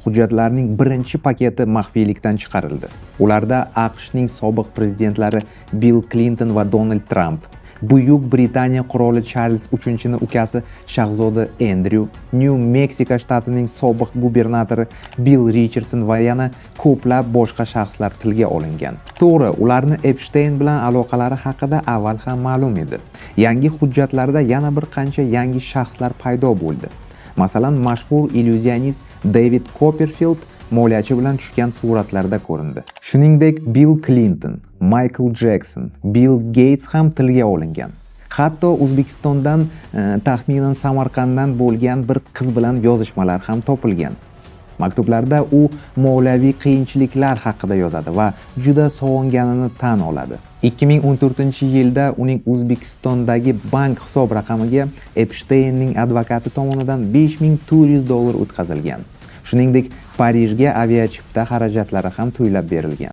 hujjatlarning birinchi paketi maxfiylikdan chiqarildi. Ularda AQShning sobiq prezidentlari Bill Clinton va Donald Trump, Buyuk Britaniya qiroli Charles III ukasi shahzoda Andrew, New Meksiko shtatining sobiq gubernatori Bill Richardson va yana ko'plab boshqa shaxslar tilga olingan. To'g'ri, ularni Epstein bilan aloqalari haqida avval ham ma'lum edi. Yangi hujjatlarda yana bir qancha yangi shaxslar paydo bo'ldi. Masalan, mashhur illyuzionist David Copperfield moliyachi bilan tushgan suratlarda ko'rindi. Shuningdek, Bill Clinton, Michael Jackson, Bill Gates ham tilga olingan. Hatto O'zbekistondan taxminan Samarqanddan bo'lgan bir qiz bilan yozishmalar ham topilgan. Maktublarda u moliyaviy qiyinchiliklar haqida yozadi va juda sog'inganini tan oladi. 2014-yilda uning O'zbekistondagi bank hisob raqamiga Epsteinning advokati tomonidan $5400 o'tkazilgan. Shuningdek, Parijga aviachipta xarajatlari ham to'lab berilgan.